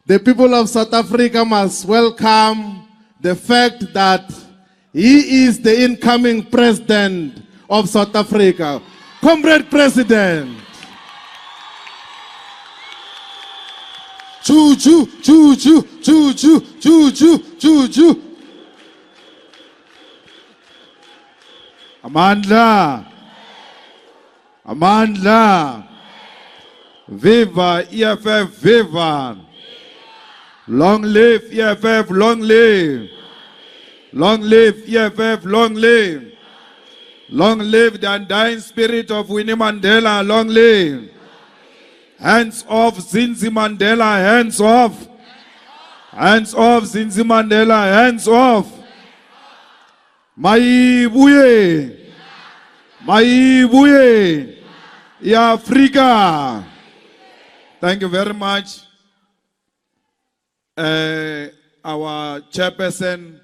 The people of South Africa must welcome the fact that he is the incoming president of South Africa. Comrade President. Choo choo, choo choo, choo choo, choo choo, choo choo. Amandla. Amandla. Viva EFF, viva. Long live EFF, long live. Long live EFF, long live. Long live the undying spirit of Winnie Mandela, long live. Hands off Zinzi Mandela, hands off. Hands off Zinzi Mandela, hands off. Maibuye. Maibuye. Ya Africa. Thank you very much. Our chairperson,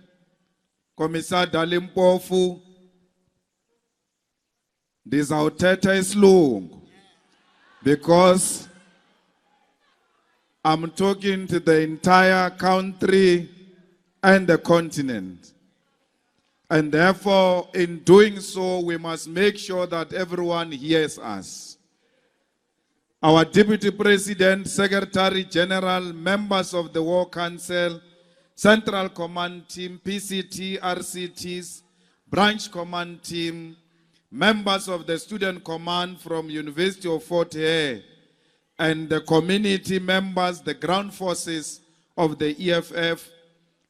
Commissar Dalimpofu, this our tete is long because I'm talking to the entire country and the continent. And therefore, in doing so, we must make sure that everyone hears us. Our Deputy President, Secretary General, members of the War Council, Central Command Team, PCT, RCTs, Branch Command Team, members of the Student Command from University of Fort Hare, and the community members, the ground forces of the EFF,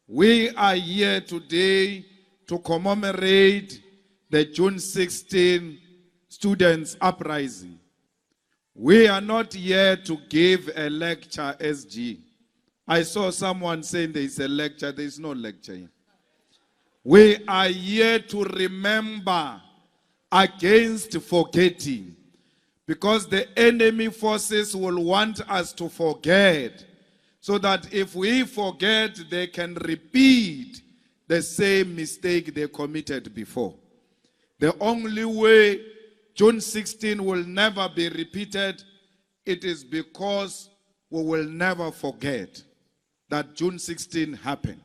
we are here today to commemorate the June 16 students' uprising. We are not here to give a lecture, SG. I saw someone saying there is a lecture. There is no lecture here. We are here to remember against forgetting, because the enemy forces will want us to forget, so that if we forget, they can repeat the same mistake they committed before. The only way June 16 will never be repeated, it is because we will never forget that June 16 happened.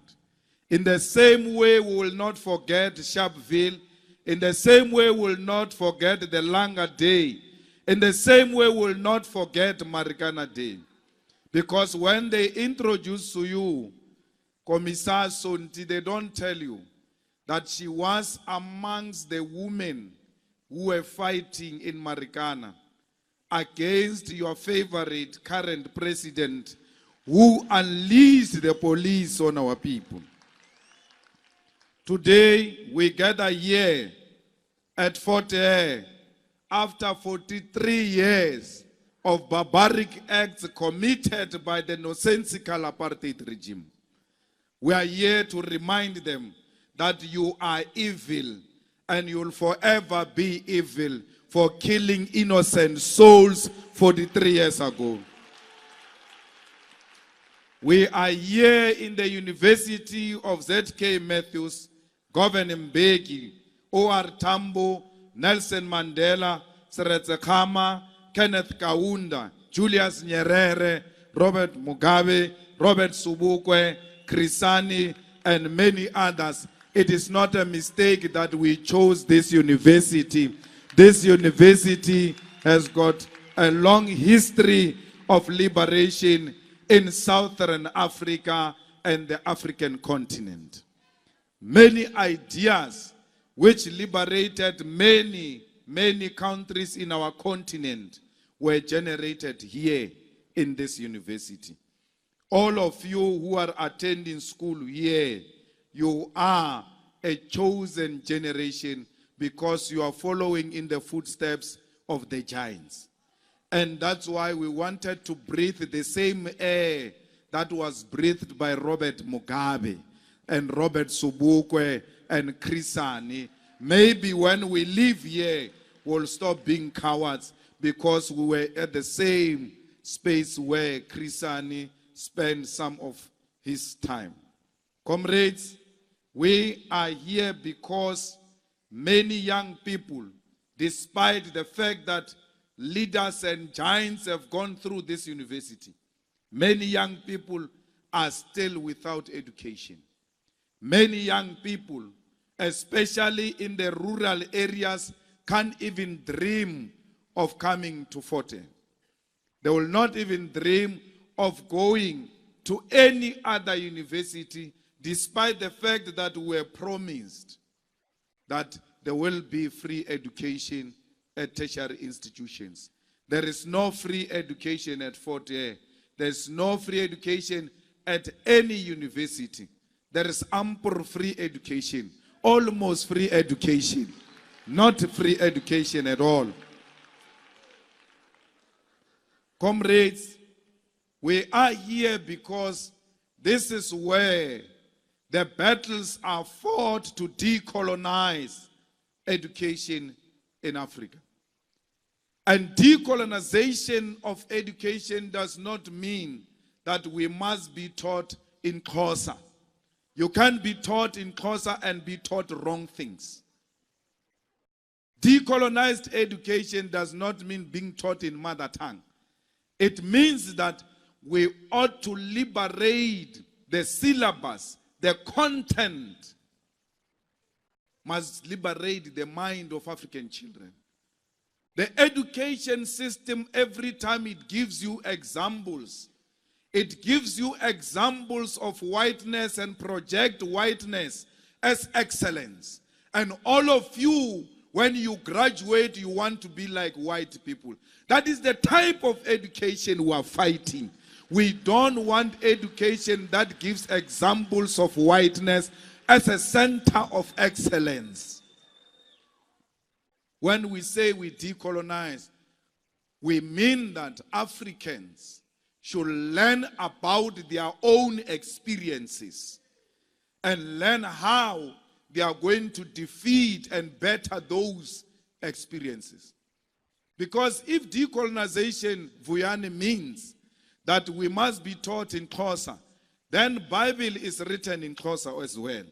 In the same way, we will not forget Sharpeville. In the same way, we will not forget the Langa Day. In the same way, we will not forget Marikana Day. Because when they introduce to you Commissar Sonti, they don't tell you that she was amongst the women who were fighting in Marikana against your favorite current president, who unleashed the police on our people. Today, we gather here at Fort Hare after 43 years of barbaric acts committed by the nonsensical apartheid regime. We are here to remind them that you are evil and you will forever be evil for killing innocent souls 43 years ago. We are here in the University of ZK Matthews, Governor Mbeki, O.R. Tambo, Nelson Mandela, Seretse Khama, Kenneth Kaunda, Julius Nyerere, Robert Mugabe, Robert Sobukwe, Krisani, and many others. It is not a mistake that we chose this university. This university has got a long history of liberation in Southern Africa and the African continent. Many ideas which liberated many countries in our continent were generated here in this university. All of you who are attending school here, you are a chosen generation because you are following in the footsteps of the giants. And that's why we wanted to breathe the same air that was breathed by Robert Mugabe and Robert Sobukwe and Krisani. Maybe when we live here, we'll stop being cowards because we were at the same space where Krisani spent some of his time. Comrades, we are here because many young people, despite the fact that leaders and giants have gone through this university, Many young people are still without education. Many young people, especially in the rural areas, can't even dream of coming to Fort Hare. They will not even dream of going to any other university, despite the fact that we were promised that there will be free education at tertiary institutions. There is no free education at Fort Hare. There is no free education at any university. There is ample free education, almost free education, not free education at all. Comrades, we are here because this is where the battles are fought to decolonize education in Africa. And decolonization of education does not mean that we must be taught in Xhosa. You can't be taught in Xhosa and be taught wrong things. Decolonized education does not mean being taught in mother tongue. It means that we ought to liberate the syllabus, the content must liberate the mind of African children. The education system, every time it gives you examples, it gives you examples of whiteness and project whiteness as excellence. And all of you, when you graduate, you want to be like white people. That is the type of education we are fighting. We don't want education that gives examples of whiteness as a center of excellence. When we say we decolonize, we mean that Africans should learn about their own experiences and learn how they are going to defeat and better those experiences. Because if decolonization, Vuyani, means that we must be taught in Xhosa, then Bible is written in Xhosa as well,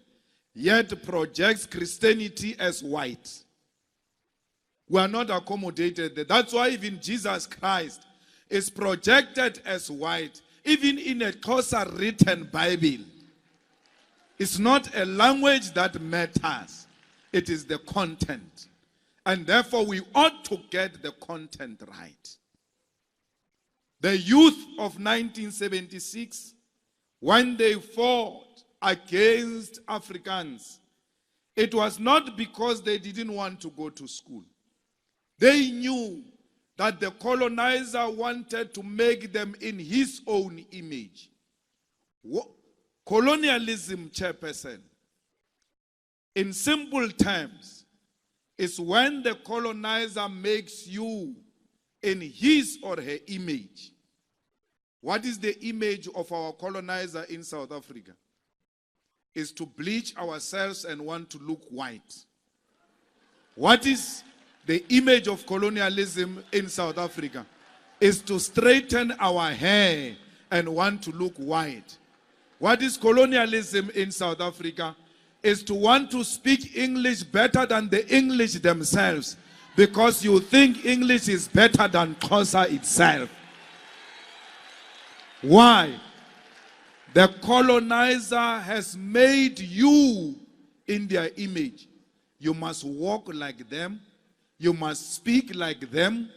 yet projects Christianity as white. We are not accommodated there. That's why even Jesus Christ is projected as white, even in a Xhosa written Bible. It's not a language that matters. It is the content. And therefore, we ought to get the content right. The youth of 1976, when they fought against Africans, it was not because they didn't want to go to school. They knew that the colonizer wanted to make them in his own image. Colonialism, chairperson, in simple terms, is when the colonizer makes you in his or her image. What is the image of our colonizer in South Africa? Is to bleach ourselves and want to look white. What is the image of colonialism in South Africa? Is to straighten our hair and want to look white. What is colonialism in South Africa? Is to want to speak English better than the English themselves because you think English is better than Xhosa itself. Why? The colonizer has made you in their image. You must walk like them. You must speak like them.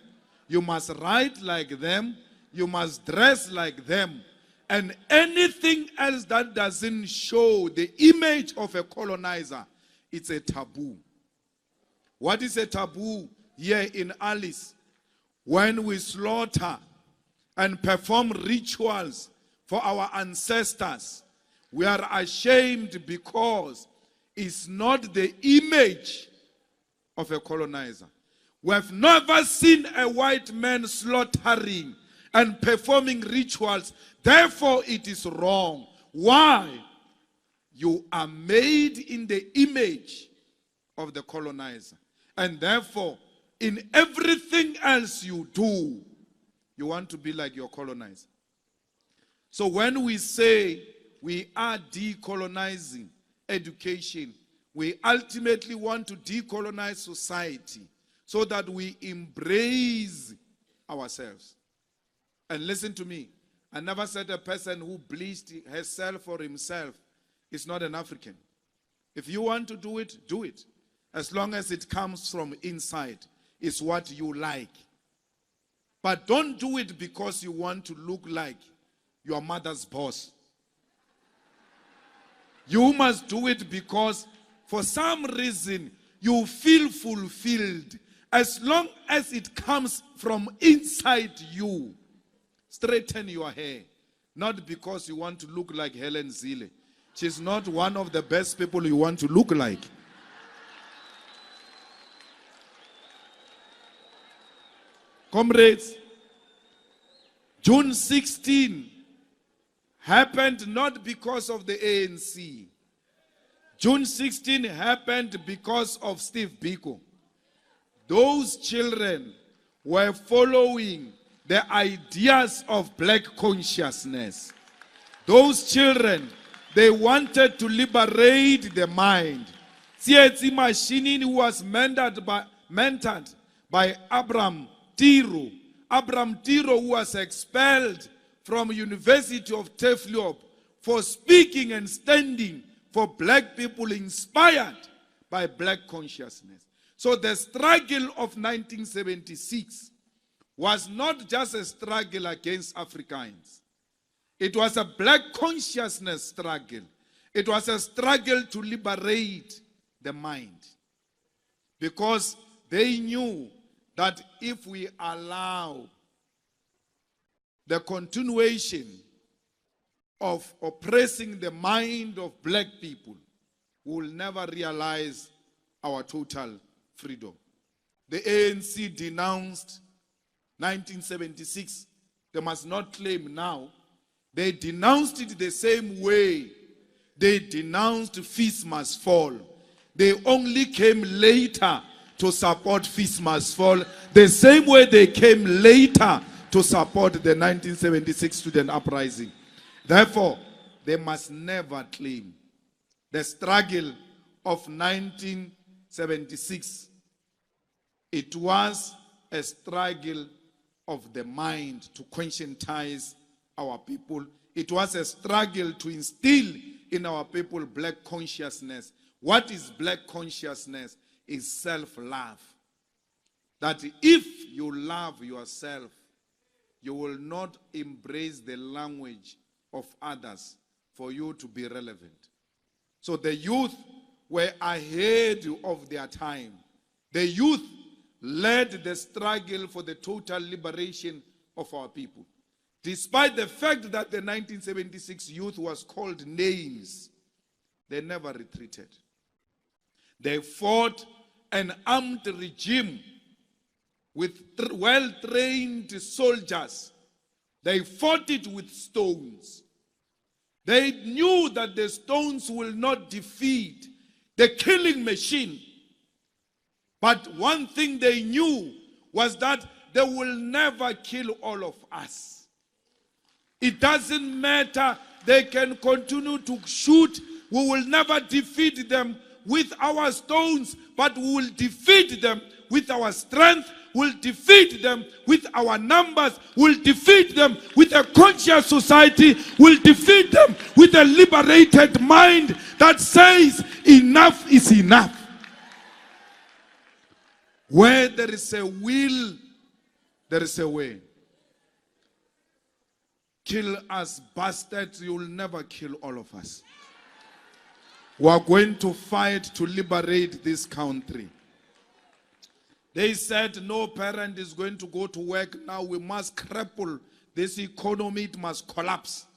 You must write like them. You must dress like them. And anything else that doesn't show the image of a colonizer, it's a taboo. What is a taboo here in Alice? When we slaughter and perform rituals for our ancestors, we are ashamed because it's not the image of a colonizer. We have never seen a white man slaughtering and performing rituals. Therefore, it is wrong. Why? You are made in the image of the colonizer. And therefore, in everything else you do, you want to be like your colonizer. So when we say we are decolonizing education, we ultimately want to decolonize society so that we embrace ourselves. And listen to me, I never said a person who bleached herself or himself is not an African. If you want to do it, do it. As long as it comes from inside, it's what you like. But don't do it because you want to look like your mother's boss. You must do it because for some reason you feel fulfilled. As long as it comes from inside you. Straighten your hair. Not because you want to look like Helen Zille. She's not one of the best people you want to look like. Comrades, June 16 happened not because of the ANC. June 16 happened because of Steve Biko. Those children were following the ideas of black consciousness. Those children, they wanted to liberate the mind. Tsietsi Mashinini was mentored by Abraham Tiro. Abraham Tiro, who was expelled from University of Tefliop for speaking and standing for black people inspired by black consciousness. So the struggle of 1976 was not just a struggle against Africans. It was a black consciousness struggle. It was a struggle to liberate the mind. Because they knew that if we allow the continuation of oppressing the mind of black people, we will never realize our total freedom. The ANC denounced 1976. They must not claim now. They denounced it the same way they denounced Fees Must Fall. They only came later to support Fees Must Fall, the same way they came later to support the 1976 student uprising. Therefore, they must never claim the struggle of 1976. It was a struggle of the mind to conscientize our people. It was a struggle to instill in our people black consciousness. What is black consciousness? Is self-love. That if you love yourself, you will not embrace the language of others for you to be relevant. So the youth were ahead of their time. The youth led the struggle for the total liberation of our people. Despite the fact that the 1976 youth was called names, they never retreated. They fought an armed regime with well-trained soldiers. They fought it with stones. They knew that the stones will not defeat the killing machine. But one thing they knew was that they will never kill all of us. It doesn't matter. They can continue to shoot. We will never defeat them with our stones, but we will defeat them with our strength. We'll defeat them with our numbers. We'll defeat them with a conscious society. We'll defeat them with a liberated mind that says enough is enough. Where there is a will, there is a way. Kill us, bastards. You will never kill all of us. We are going to fight to liberate this country. They said no parent is going to go to work now. We must cripple this economy. It must collapse.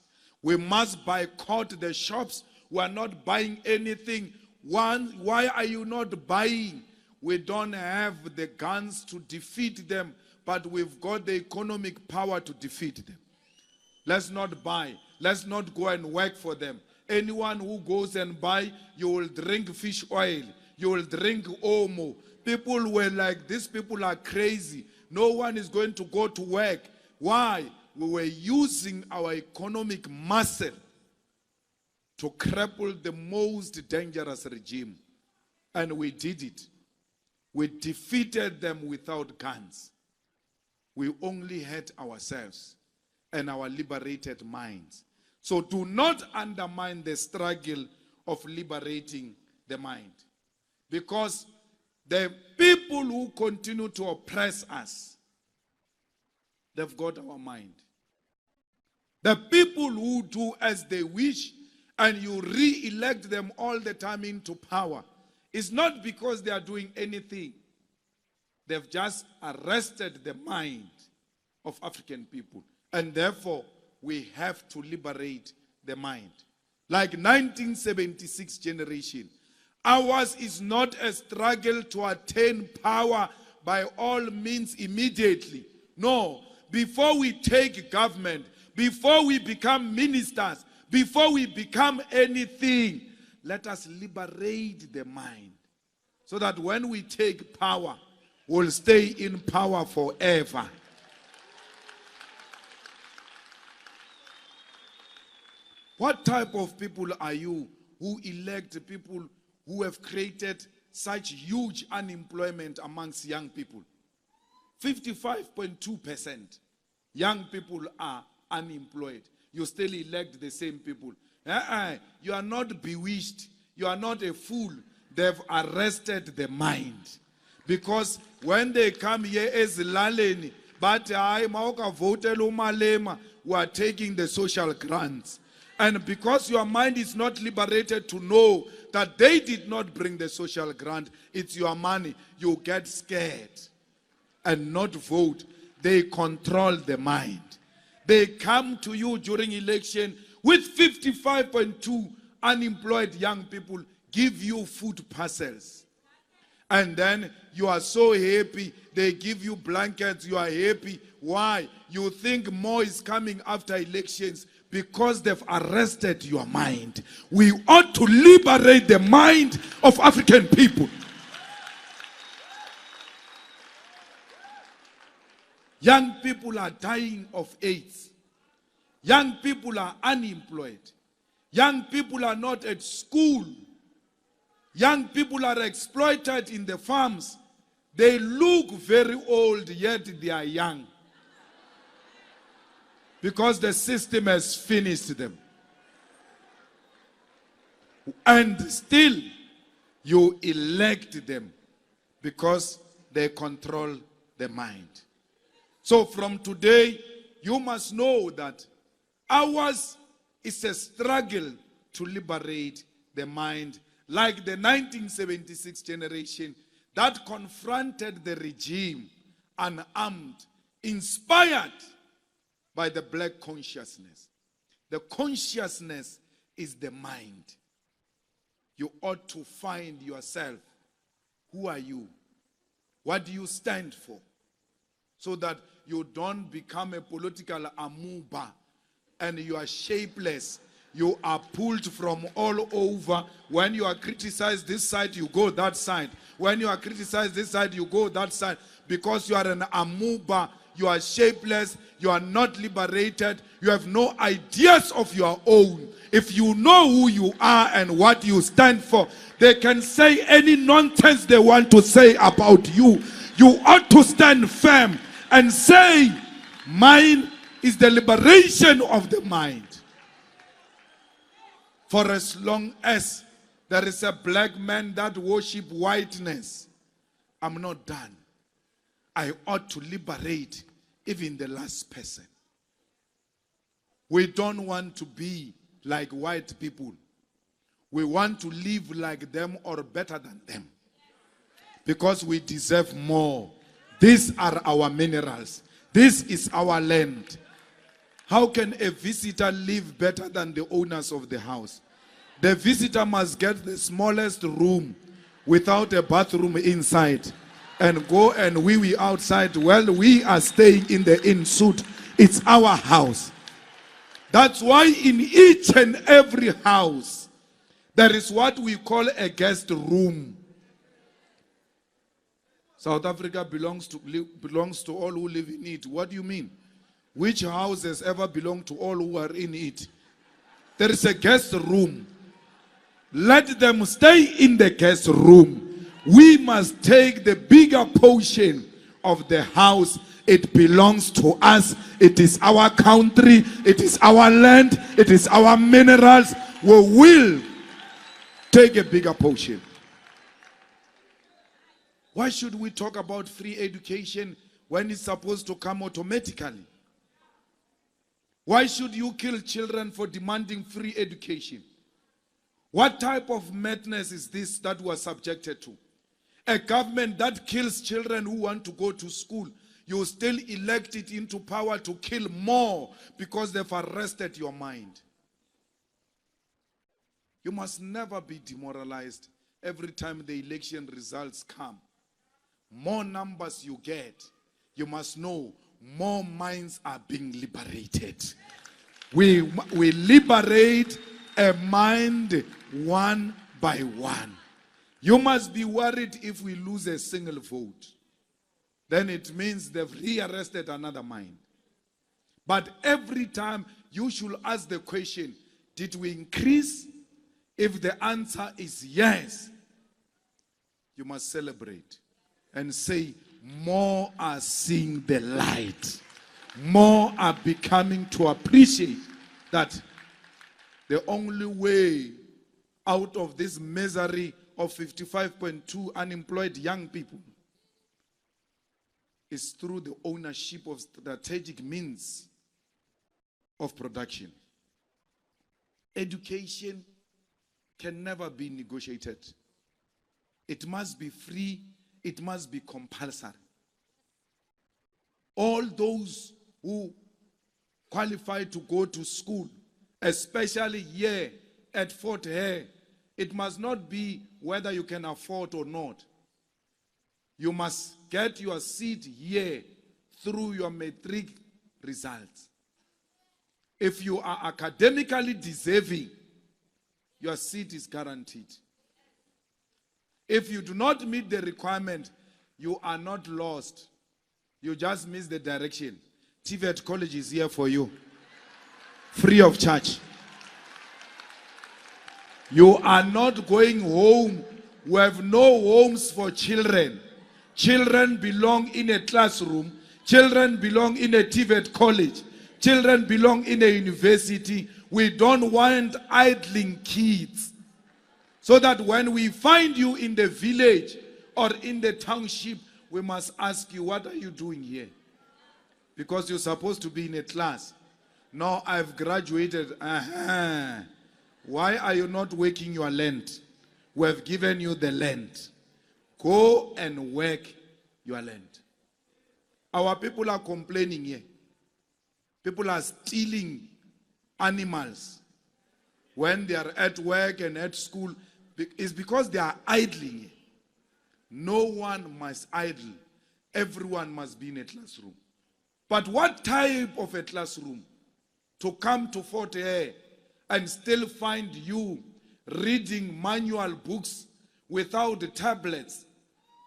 We must boycott the shops. We are not buying anything. Why are you not buying? We don't have the guns to defeat them, but we've got the economic power to defeat them. Let's not buy. Let's not go and work for them. Anyone who goes and buy, you will drink fish oil. You will drink Omo. People were like, these people are crazy. No one is going to go to work. Why? We were using our economic muscle to cripple the most dangerous regime. And we did it. We defeated them without guns. We only hurt ourselves. and our liberated minds. So do not undermine the struggle of liberating the mind. Because the people who continue to oppress us, they've got our mind. The people who do as they wish and you re-elect them all the time into power, it's not because they are doing anything. They've just arrested the mind of African people. And therefore, we have to liberate the mind. Like 1976 generation, ours is not a struggle to attain power by all means immediately. No, before we take government, before we become ministers, before we become anything, let us liberate the mind so that when we take power, we'll stay in power forever. What type of people are you who elect people who have created such huge unemployment amongst young people? 55.2% young people are unemployed. You still elect the same people. You are not bewitched. You are not a fool. They've arrested the mind. Because when they come here as Laleni, but I votelu Malema, we are taking the social grants. And because your mind is not liberated to know that they did not bring the social grant, it's your money, you get scared and not vote. They control the mind. They come to you during election with 55.2 unemployed young people, give you food parcels. And then you are so happy, they give you blankets, you are happy. Why? You think more is coming after elections because they've arrested your mind. We ought to liberate the mind of African people. Young people are dying of AIDS. Young people are unemployed. Young people are not at school. Young people are exploited in the farms. They look very old, yet they are young. Because the system has finished them. And still, you elect them because they control the mind. So from today, you must know that ours is a struggle to liberate the mind, like the 1976 generation that confronted the regime unarmed, inspired by the black consciousness. The consciousness is the mind. You ought to find yourself. Who are you? What do you stand for? So that you don't become a political amoeba and you are shapeless. You are pulled from all over. When you are criticized this side, you go that side. When you are criticized this side, you go that side. Because you are an amoeba, you are shapeless, you are not liberated, you have no ideas of your own. If you know who you are and what you stand for, they can say any nonsense they want to say about you. You ought to stand firm and say, mine is the liberation of the mind. For as long as there is a black man that worship whiteness, I'm not done. I ought to liberate even the last person. We don't want to be like white people. We want to live like them or better than them. Because we deserve more. These are our minerals. This is our land. How can a visitor live better than the owners of the house? The visitor must get the smallest room without a bathroom inside and go and wee outside while we are staying in the inn suit. It's our house. That's why in each and every house there is what we call a guest room. South Africa belongs to all who live in it. What do you mean? Which house has ever belonged to all who are in it? There is a guest room. Let them stay in the guest room. We must take the bigger portion of the house. It belongs to us. It is our country. It is our land. It is our minerals. We will take a bigger portion. Why should we talk about free education when it's supposed to come automatically? Why should you kill children for demanding free education? What type of madness is this that we are subjected to? A government that kills children who want to go to school, you still elect it into power to kill more because they've arrested your mind. You must never be demoralized every time the election results come. More numbers you get, you must know more minds are being liberated. We liberate a mind one by one. You must be worried if we lose a single vote. Then it means they've rearrested another mind. But every time you should ask the question, did we increase? If the answer is yes, you must celebrate and say, more are seeing the light. More are becoming to appreciate that the only way out of this misery of 55.2 unemployed young people is through the ownership of strategic means of production. Education can never be negotiated. It must be free. It must be compulsory. All those who qualify to go to school, especially here at Fort Hare, it must not be whether you can afford or not. You must get your seat here through your matric results. If you are academically deserving, your seat is guaranteed. If you do not meet the requirement, you are not lost. You just miss the direction. TVET College is here for you. Free of charge. You are not going home. We have no homes for children. Children belong in a classroom. Children belong in a TVET college. Children belong in a university. We don't want idling kids. So that when we find you in the village or in the township, we must ask you, what are you doing here? Because you're supposed to be in a class. No, I've graduated. Why are you not working your land? We have given you the land. Go and work your land. Our people are complaining here. People are stealing animals when they are at work and at school. It's because they are idling here. No one must idle. Everyone must be in a classroom. But what type of a classroom? To come to Fort Hare and still find you reading manual books without tablets,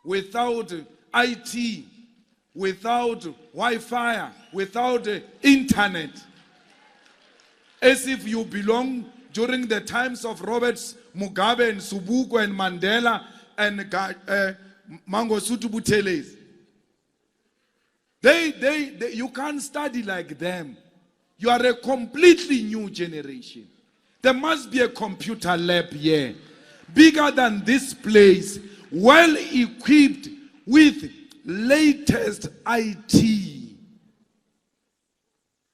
without IT, without Wi-Fi, without internet. As if you belong during the times of Robert Mugabe and Subuku and Mandela and Mangosuthu Buthelezi. You can't study like them. You are a completely new generation. There must be a computer lab here, bigger than this place, well equipped with latest IT.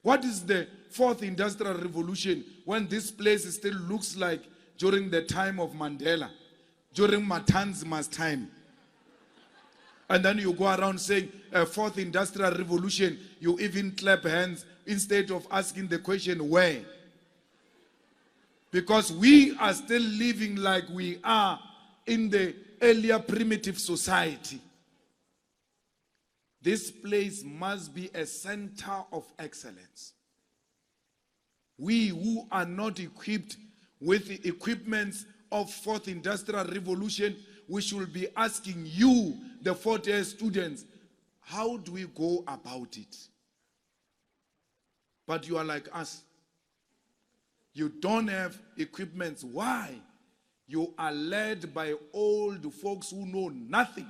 What is the fourth industrial revolution when this place still looks like during the time of Mandela, during Matanzima's time? And then you go around saying a fourth industrial revolution, you even clap hands instead of asking the question where. Because we are still living like we are in the earlier primitive society. This place must be a center of excellence. We who are not equipped with the equipments of fourth industrial revolution, we should be asking you, the fourth year students, how do we go about it? But you are like us. You don't have equipments. Why? You are led by old folks who know nothing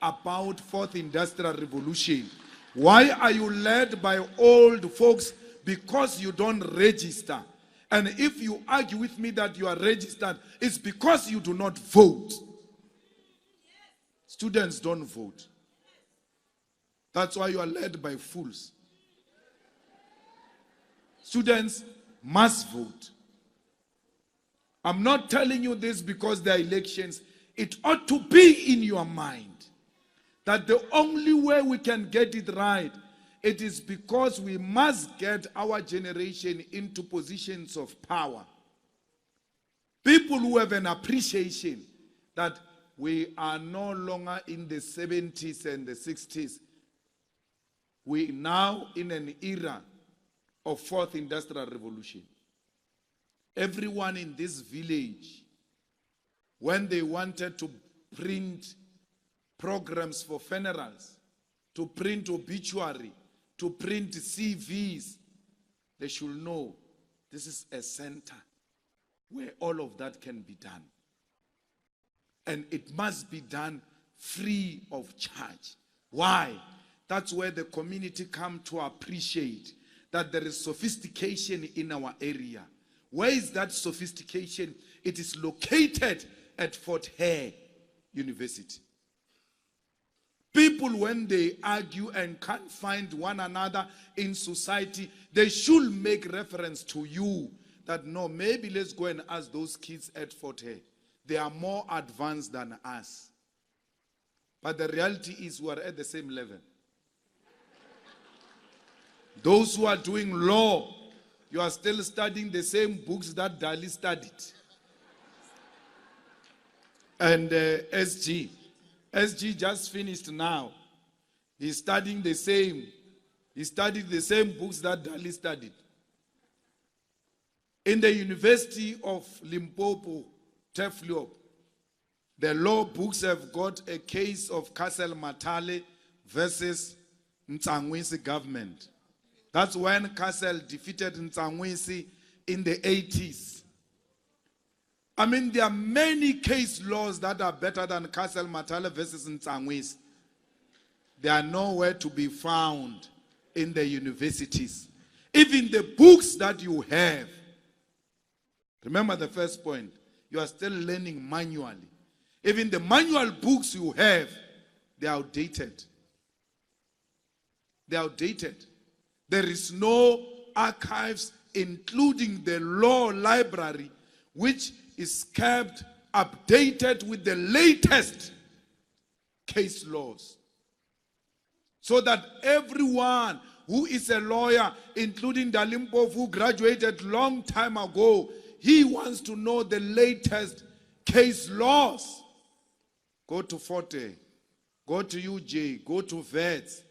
about fourth industrial revolution. Why are you led by old folks? Because you don't register. And if you argue with me that you are registered, it's because you do not vote. Students don't vote. That's why you are led by fools. Students must vote. I'm not telling you this because there are elections. It ought to be in your mind that the only way we can get it right, it is because we must get our generation into positions of power. People who have an appreciation that we are no longer in the 70s and the 60s. We are now in an era of fourth industrial revolution. Everyone in this village, when they wanted to print programs for funerals, to print obituary, to print CVs, they should know this is a center where all of that can be done. And it must be done free of charge. Why? That's where the community come to appreciate that there is sophistication in our area. Where is that sophistication? It is located at Fort Hare University. People, when they argue and can't find one another in society, they should make reference to you that no, maybe let's go and ask those kids at Fort Hare. They are more advanced than us. But the reality is we are at the same level. Those who are doing law, you are still studying the same books that Dali studied. And SG just finished now. He's studying the same. He studied the same books that Dali studied. In the University of Limpopo, Tefliop, the law books have got a case of Castle Matale versus Ntsangwisi government. That's when Castle defeated Ntsangwisi in the 80s. I mean, there are many case laws that are better than Castle Matale versus Ntsangwisi. They are nowhere to be found in the universities. Even the books that you have, remember the first point, you are still learning manually. Even the manual books you have, they are outdated. They are outdated. There is no archives, including the law library, which is kept updated with the latest case laws. So that everyone who is a lawyer, including Dalimpo, who graduated long time ago, he wants to know the latest case laws. Go to Forte, go to UJ, go to Vets,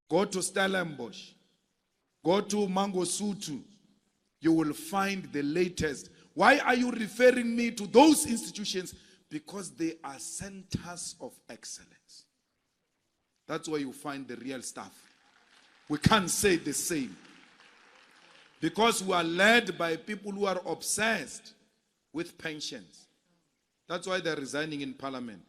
go to Stellenbosch, go to Mangosuthu. You will find the latest. Why are you referring me to those institutions? Because they are centers of excellence. That's where you find the real stuff. We can't say the same. Because we are led by people who are obsessed with pensions. That's why they're resigning in parliament.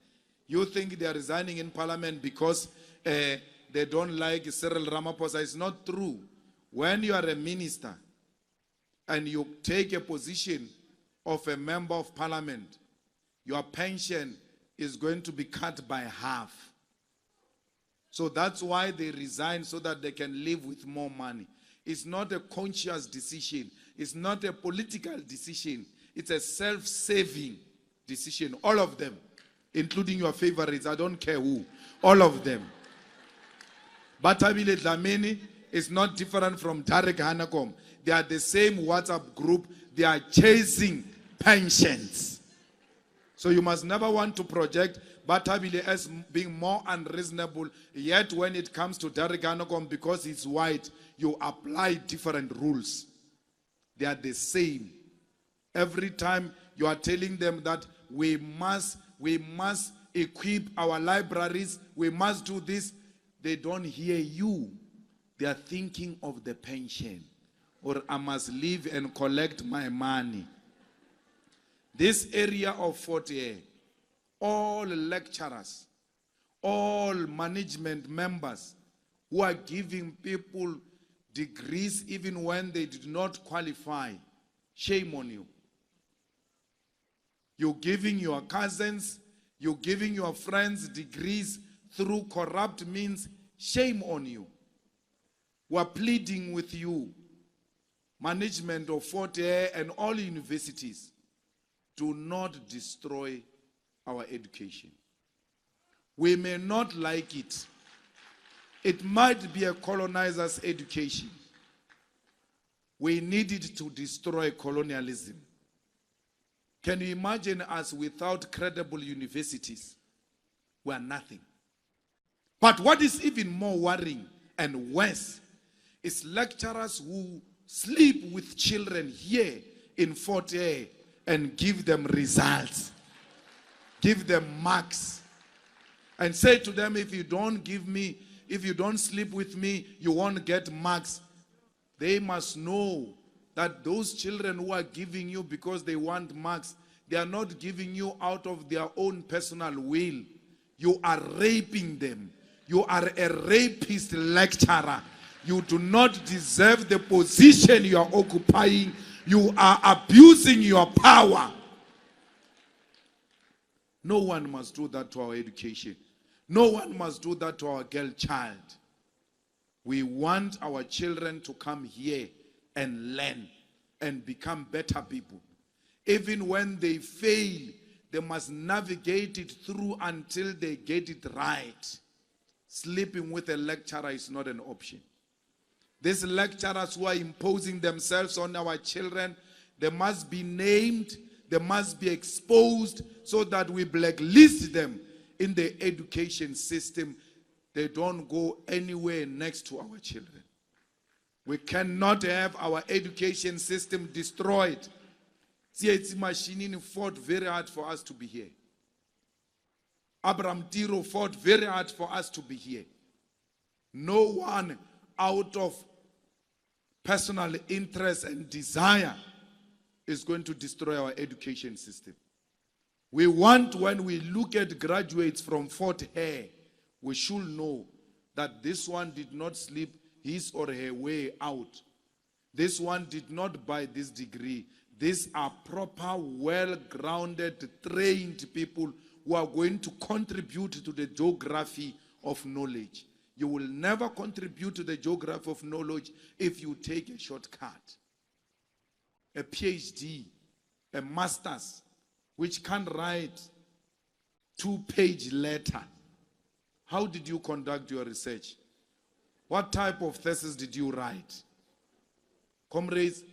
You think they're resigning in parliament because they don't like Cyril Ramaphosa. It's not true. When you are a minister and you take a position of a member of parliament, your pension is going to be cut by half. So that's why they resign, so that they can live with more money. It's not a conscious decision. It's not a political decision. It's a self-saving decision. All of them, including your favorites, I don't care who. All of them. Batabile Dlamini is not different from Tarek Hanakom. They are the same WhatsApp group. They are chasing pensions. So you must never want to project Batabile as being more unreasonable. Yet when it comes to Tarek Hanakom, because he's white, you apply different rules. They are the same. Every time you are telling them that we must equip our libraries, we must do this, they don't hear you. They are thinking of the pension. Or I must live and collect my money. This area of Fort Hare, all lecturers all management members who are giving people degrees even when they did not qualify, shame on you. You're giving your cousins, you're giving your friends degrees through corrupt means, shame on you. We're pleading with you, management of Fort Hare and all universities, do not destroy our education. We may not like it. It might be a colonizer's education. We needed to destroy colonialism. Can you imagine us without credible universities? We are nothing. But what is even more worrying and worse is lecturers who sleep with children here in Fort Hare and give them results, give them marks, and say to them, if you don't sleep with me, you won't get marks. They must know that those children who are giving you because they want marks, they are not giving you out of their own personal will. You are raping them. You are a rapist lecturer. You do not deserve the position you are occupying. You are abusing your power. No one must do that to our education. No one must do that to our girl child. We want our children to come here and learn and become better people. Even when they fail, they must navigate it through until they get it right. Sleeping with a lecturer is not an option. These lecturers who are imposing themselves on our children, they must be named, they must be exposed so that we blacklist them in the education system. They don't go anywhere next to our children. We cannot have our education system destroyed. CIT Machine fought very hard for us to be here. Abraham Tiro fought very hard for us to be here. No one out of personal interest and desire is going to destroy our education system. We want, when we look at graduates from Fort Hare, we should know that this one did not sleep his or her way out. This one did not buy this degree. These are proper, well-grounded, trained people who are going to contribute to the geography of knowledge. You will never contribute to the geography of knowledge if you take a shortcut. A PhD, a master's, which can write 2-page letter. How did you conduct your research? What type of thesis did you write? Comrades,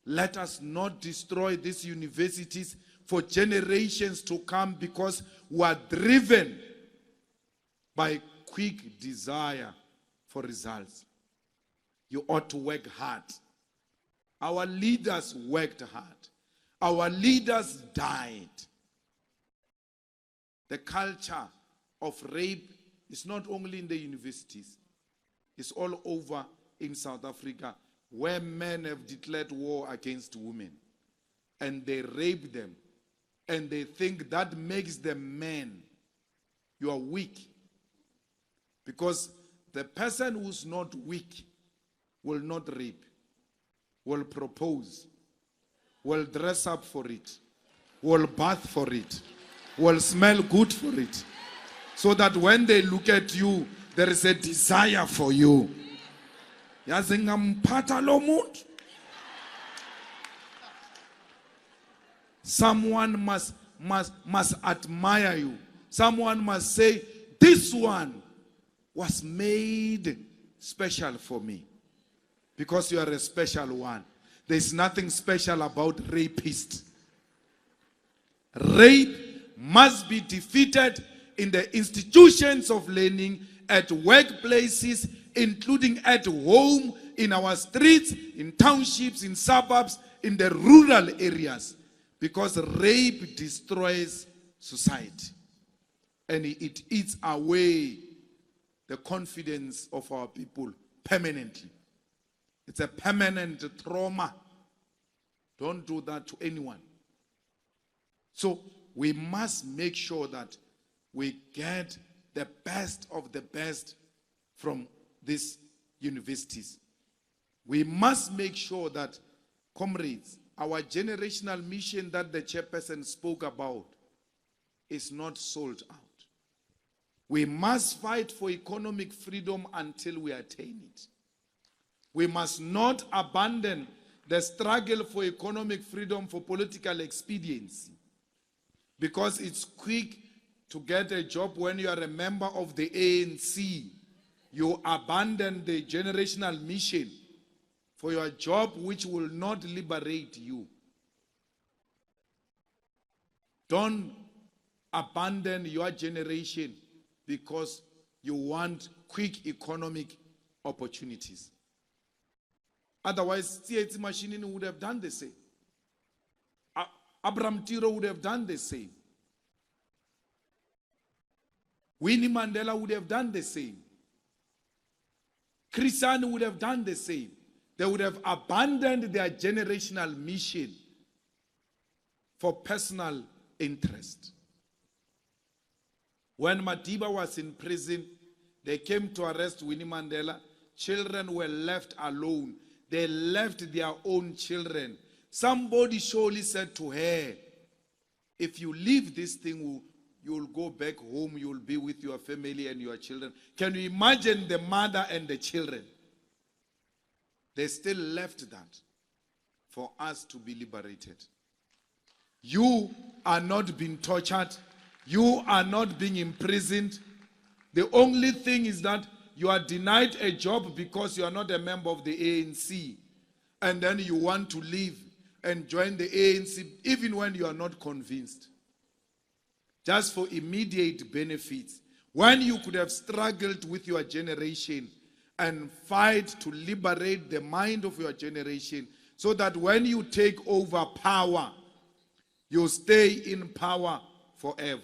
let us not destroy these universities for generations to come because we are driven by quick desire for results. You ought to work hard. Our leaders worked hard. Our leaders died. The culture of rape is not only in the universities. It's all over in South Africa, where men have declared war against women. And they rape them. And they think that makes them men. You are weak. Because the person who's not weak will not rape, will propose, will dress up for it, will bath for it, will smell good for it. So that when they look at you, there is a desire for you. Yazi ngamphatha lo muntu. Someone must admire you. Someone must say, this one was made special for me. Because you are a special one. There's nothing special about rapists. Rape must be defeated in the institutions of learning, at workplaces, including at home, in our streets, in townships, in suburbs, in the rural areas. Because rape destroys society. And it eats away the confidence of our people permanently. It's a permanent trauma. Don't do that to anyone. So we must make sure that we get the best of the best from these universities. We must make sure that, comrades, our generational mission that the chairperson spoke about is not sold out. We must fight for economic freedom until we attain it. We must not abandon the struggle for economic freedom for political expediency, because it's quick to get a job when you are a member of the ANC. You abandon the generational mission for your job which will not liberate you. Don't abandon your generation because you want quick economic opportunities. Otherwise, C.H. Mashinini would have done the same. Abraham Tiro would have done the same. Winnie Mandela would have done the same. Christian would have done the same. They would have abandoned their generational mission for personal interest. When Madiba was in prison, they came to arrest Winnie Mandela. Children were left alone. They left their own children. Somebody surely said to her, if you leave this thing, you'll go back home, you'll be with your family and your children. Can you imagine the mother and the children? They still left that for us to be liberated. You are not being tortured. You are not being imprisoned. The only thing is that you are denied a job because you are not a member of the ANC. And then you want to leave and join the ANC even when you are not convinced. Just for immediate benefits. When you could have struggled with your generation and fight to liberate the mind of your generation so that when you take over power, you stay in power forever.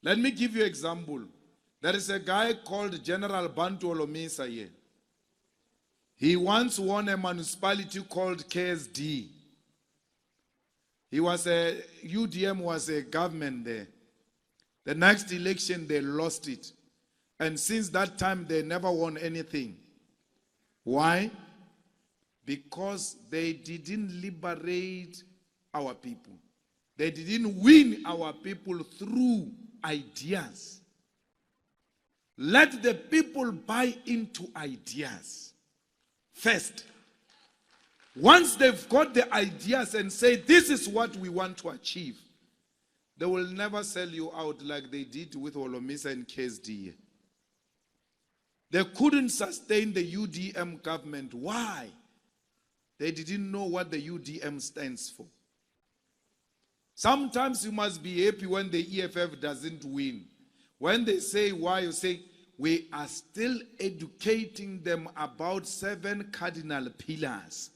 Let me give you an example. There is a guy called General Bantu Olomisa here. He once won a municipality called KSD. UDM was a government there. The next election, they lost it. And since that time, they never won anything. Why? Because they didn't liberate our people. They didn't win our people through ideas. Let the people buy into ideas first. Once they've got the ideas and say, this is what we want to achieve, they will never sell you out like they did with Olomisa and KSD. They couldn't sustain the UDM government. Why? They didn't know what the UDM stands for. Sometimes you must be happy when the EFF doesn't win. When they say why, you say, we are still educating them about 7 cardinal pillars.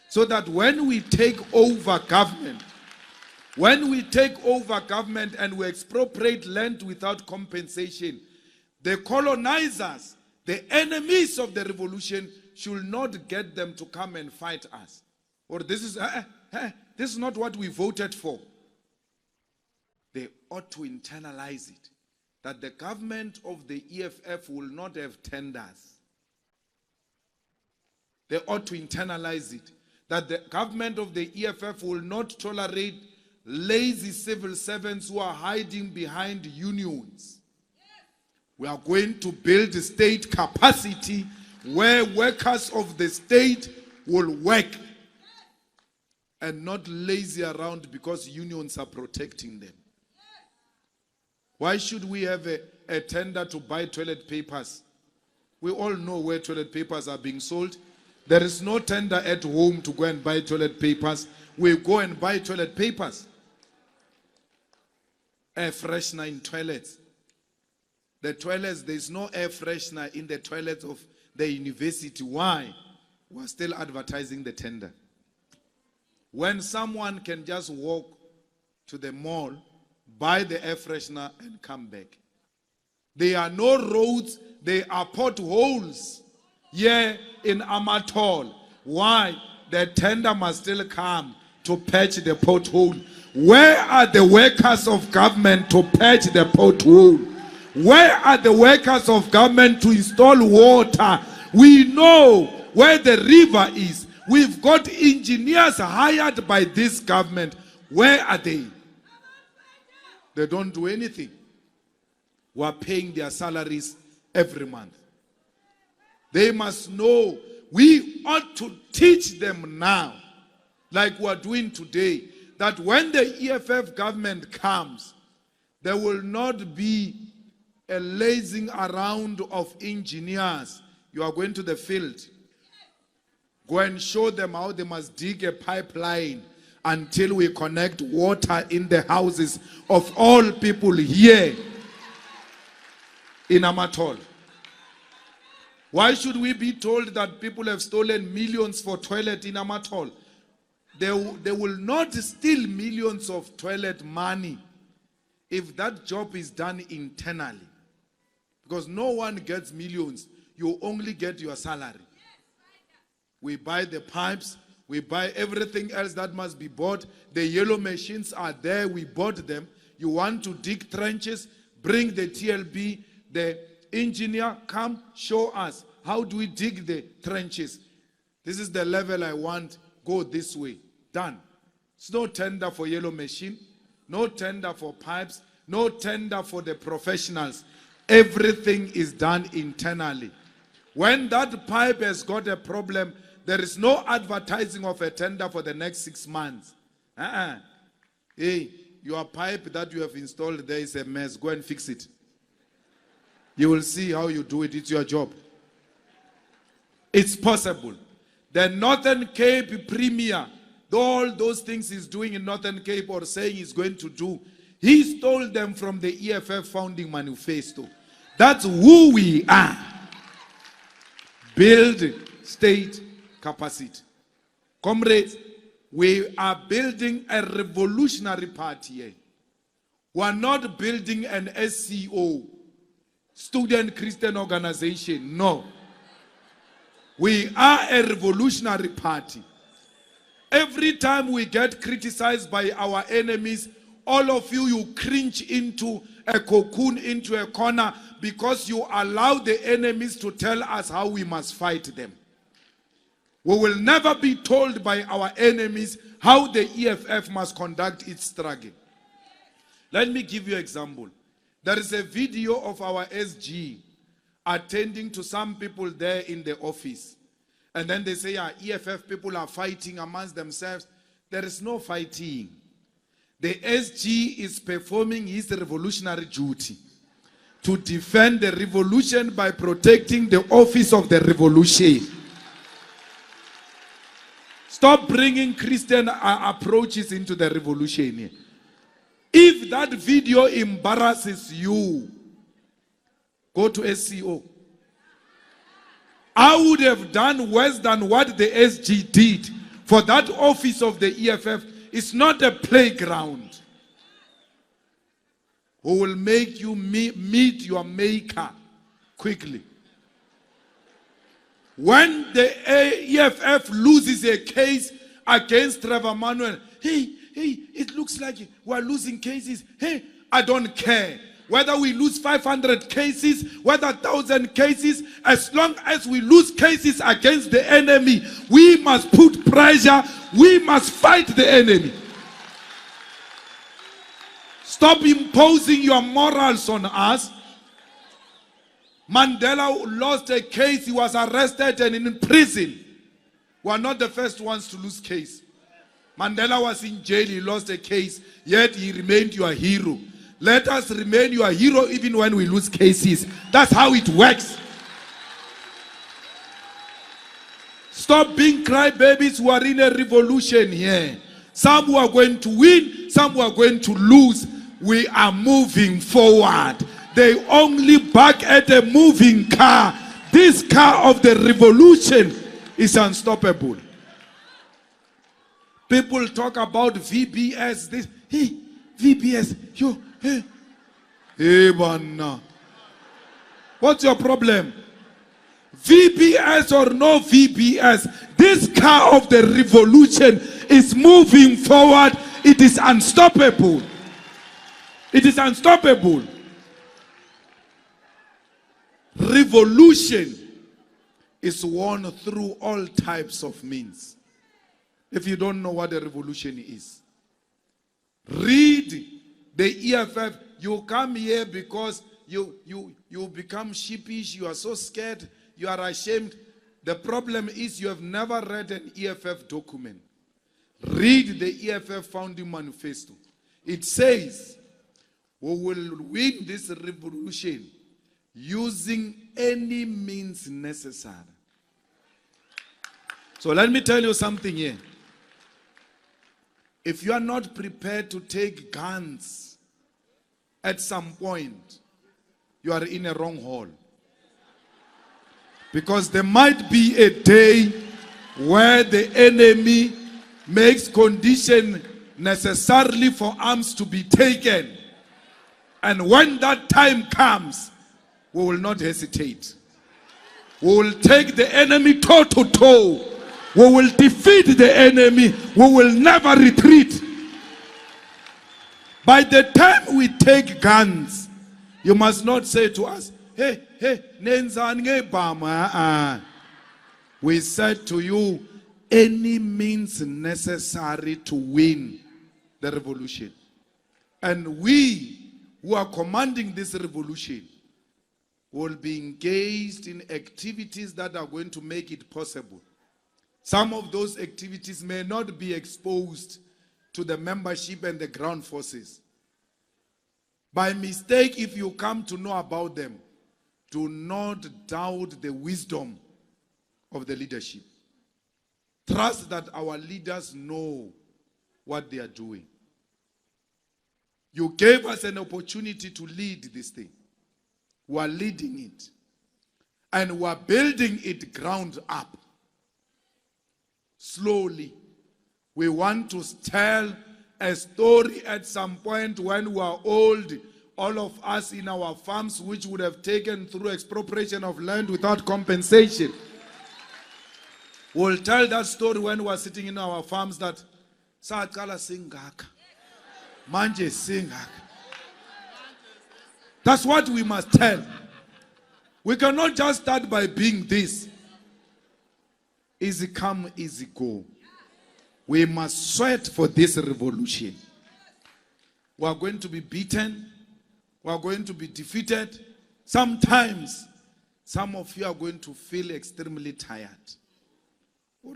So that when we take over government, and we expropriate land without compensation, the colonizers, the enemies of the revolution, should not get them to come and fight us. Or this is not what we voted for. They ought to internalize it, that the government of the EFF will not have tenders. They ought to internalize it, that the government of the EFF will not tolerate lazy civil servants who are hiding behind unions. We are going to build a state capacity where workers of the state will work and not lazy around because unions are protecting them. Why should we have a tender to buy toilet papers? We all know where toilet papers are being sold. There is no tender at home to go and buy toilet papers. We go and buy toilet papers. Air freshener in toilets. The toilets, there is no air freshener in the toilets of the university. Why? We are still advertising the tender. When someone can just walk to the mall, buy the air freshener and come back. There are no roads, there are potholes here in Amatol. Why? The tender must still come to patch the pothole. Where are the workers of government to patch the pothole? Where are the workers of government to install water? We know where the river is. We've got engineers hired by this government. Where are they? They don't do anything. We are paying their salaries every month. They must know. We ought to teach them now, like we are doing today, that when the EFF government comes, there will not be a lazing around of engineers. You are going to the field. Go and show them how they must dig a pipeline until we connect water in the houses of all people here in Amatol. Why should we be told that people have stolen millions for toilet in Amatol? They will not steal millions of toilet money if that job is done internally. Because no one gets millions. You only get your salary. We buy the pipes. We buy everything else that must be bought. The yellow machines are there. We bought them. You want to dig trenches? Bring the TLB. The engineer, come show us. How do we dig the trenches? This is the level I want. Go this way. Done. It's no tender for yellow machine. No tender for pipes. No tender for the professionals. Everything is done internally. When that pipe has got a problem, there is no advertising of a tender for the next 6 months. Hey, your pipe that you have installed there is a mess. Go and fix it. You will see how you do it. It's your job. It's possible. The Northern Cape Premier, all those things he's doing in Northern Cape or saying he's going to do, he stole them from the EFF founding manifesto. That's who we are. Build state capacity. Comrades, we are building a revolutionary party here. We are not building an SCO, Student Christian Organization. No. We are a revolutionary party. Every time we get criticized by our enemies, all of you cringe into a cocoon, into a corner, because you allow the enemies to tell us how we must fight them. We will never be told by our enemies how the EFF must conduct its struggle. Let me give you an example. There is a video of our SG attending to some people there in the office. And then they say, EFF people are fighting amongst themselves. There is no fighting. The SG is performing his revolutionary duty to defend the revolution by protecting the office of the revolution. Stop bringing Christian approaches into the revolution. If that video embarrasses you, go to SCO. I would have done worse than what the SG did. For that office of the EFF is not a playground. Who will make you meet your maker quickly. When the EFF loses a case against Trevor Manuel, hey, it looks like we're losing cases. Hey, I don't care. Whether we lose 500 cases, whether 1,000 cases, as long as we lose cases against the enemy, we must put pressure, we must fight the enemy. Stop imposing your morals on us. Mandela lost a case, he was arrested and in prison. We are not the first ones to lose case. Mandela was in jail, he lost a case, yet he remained your hero. Let us remain your hero even when we lose cases. That's how it works. Stop being crybabies who are in a revolution here. Some who are going to win, some who are going to lose. We are moving forward. They only back at a moving car. This car of the revolution is unstoppable. People talk about VBS. This, hey, VBS. Hey, man. What's your problem? VBS or no VBS, this car of the revolution is moving forward. It is unstoppable. It is unstoppable. Revolution is won through all types of means. If you don't know what a revolution is, read the EFF. You come here because you become sheepish, you are so scared, you are ashamed. The problem is you have never read an EFF document. Read the EFF founding manifesto. It says, we will win this revolution using any means necessary. So let me tell you something here. If you are not prepared to take guns at some point, you are in a wrong hole. Because there might be a day where the enemy makes condition necessarily for arms to be taken. And when that time comes, we will not hesitate. We will take the enemy toe to toe. We will defeat the enemy. We will never retreat. By the time we take guns, you must not say to us, hey, nenzani bama. We said to you, any means necessary to win the revolution. And we who are commanding this revolution will be engaged in activities that are going to make it possible. Some of those activities may not be exposed to the membership and the ground forces. By mistake, if you come to know about them, do not doubt the wisdom of the leadership. Trust that our leaders know what they are doing. You gave us an opportunity to lead this thing. We are leading it. And we are building it ground up. Slowly. We want to tell a story at some point when we are old, all of us in our farms, which would have taken through expropriation of land without compensation. We'll tell that story when we are sitting in our farms that Saakala singaka, manje singaka. That's what we must tell. We cannot just start by being this. Easy come, easy go. We must sweat for this revolution. We are going to be beaten. We are going to be defeated. Sometimes, some of you are going to feel extremely tired. Or,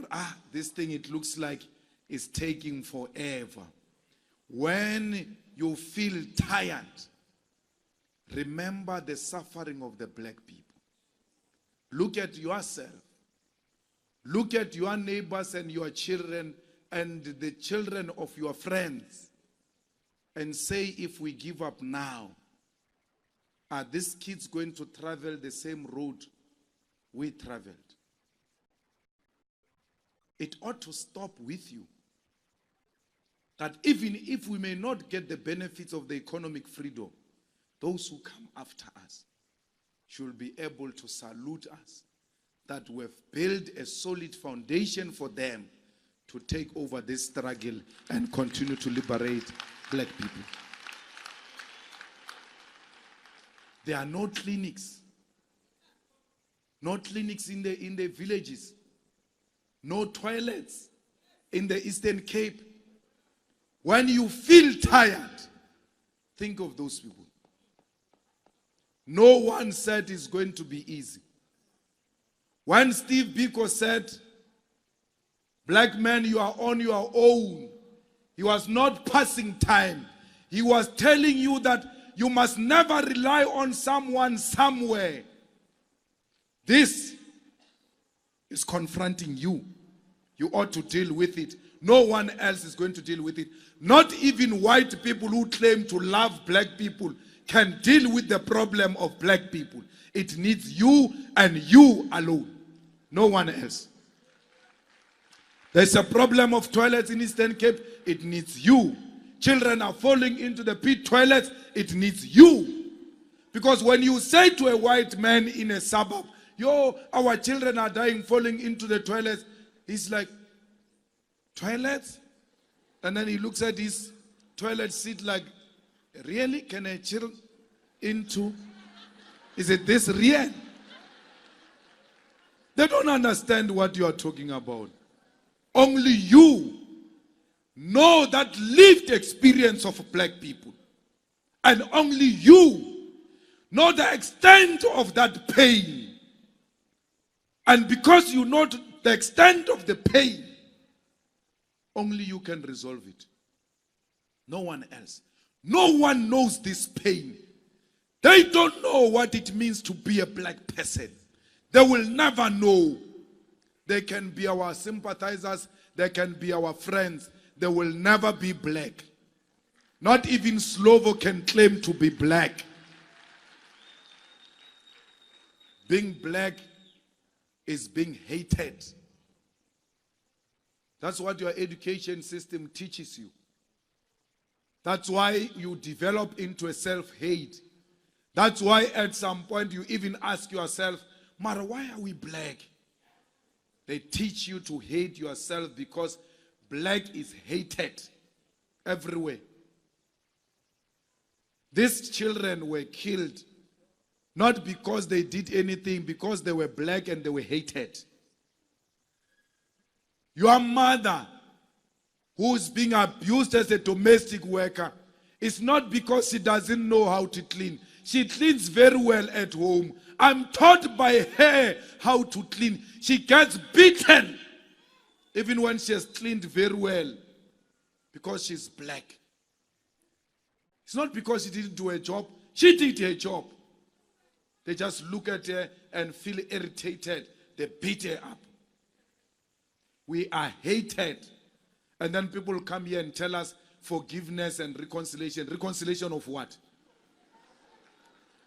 this thing, it looks like it's taking forever. When you feel tired, remember the suffering of the black people. Look at yourself. Look at your neighbors and your children and the children of your friends. And say, if we give up now, are these kids going to travel the same road we traveled? It ought to stop with you. That even if we may not get the benefits of the economic freedom, those who come after us should be able to salute us, that we have built a solid foundation for them to take over this struggle and continue to liberate black people. There are no clinics. No clinics in the villages. No toilets in the Eastern Cape. When you feel tired, think of those people. No one said it's going to be easy. When Steve Biko said, black men, you are on your own, he was not passing time. He was telling you that you must never rely on someone somewhere. This is confronting you. You ought to deal with it. No one else is going to deal with it. Not even white people who claim to love black people can deal with the problem of black people. It needs you and you alone. No one else. There's a problem of toilets in Eastern Cape. It needs you. Children are falling into the pit toilets. It needs you. Because when you say to a white man in a suburb, yo, our children are dying falling into the toilets, he's like, toilets? And then he looks at his toilet seat like, really? Can I chill into? Is it this real? They don't understand what you are talking about. Only you know that lived experience of black people. And only you know the extent of that pain. And because you know the extent of the pain, only you can resolve it. No one else. No one knows this pain. They don't know what it means to be a black person. They will never know. They can be our sympathizers. They can be our friends. They will never be black. Not even Slovo can claim to be black. Being black is being hated. That's what your education system teaches you. That's why you develop into a self-hate. That's why at some point you even ask yourself, Mara, why are we black? They teach you to hate yourself because black is hated everywhere. These children were killed not because they did anything, because they were black and they were hated. Your mother, who's being abused as a domestic worker, it's not because she doesn't know how to clean. She cleans very well at home. I'm taught by her how to clean. She gets beaten even when she has cleaned very well because she's black. It's not because she didn't do her job. She did her job. They just look at her and feel irritated. They beat her up. We are hated. And then people come here and tell us forgiveness and reconciliation. Reconciliation of what?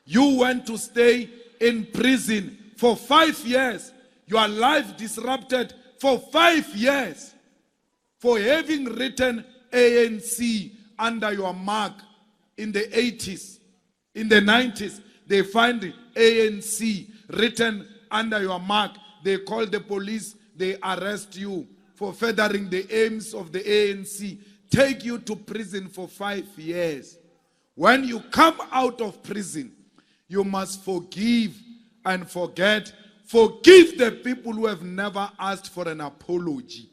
You went to stay in prison for 5 years. Your life disrupted for 5 years for having written ANC under your mark in the 80s. In the 90s, they find the ANC written under your mark. They call the police. They arrest you for furthering the aims of the ANC. Take you to prison for 5 years. When you come out of prison, you must forgive and forget. Forgive the people who have never asked for an apology.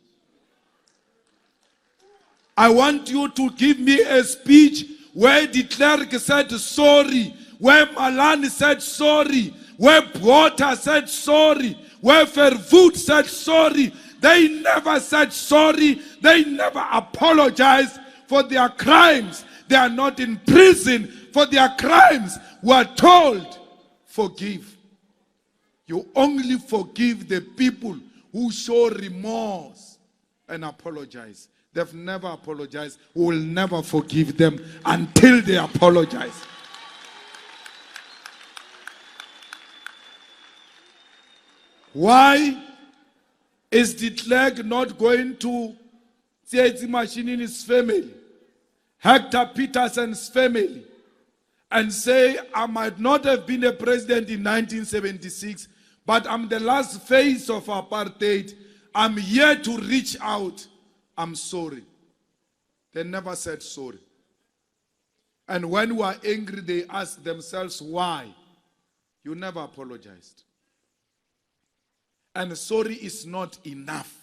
I want you to give me a speech where de Klerk said sorry, where Malan said sorry, where Bota said sorry, where Vervoet said sorry. They never said sorry. They never apologized for their crimes. They are not in prison for their crimes. We are told, forgive. You only forgive the people who show remorse and apologize. They've never apologized. We will never forgive them until they apologize. Why is de Klerk not going to Tsietsi Mashinini's family, Hector Peterson's family, and say, I might not have been a president in 1976, but I'm the last phase of apartheid. I'm here to reach out. I'm sorry. They never said sorry. And when we are angry, they ask themselves, why? You never apologized. And sorry is not enough.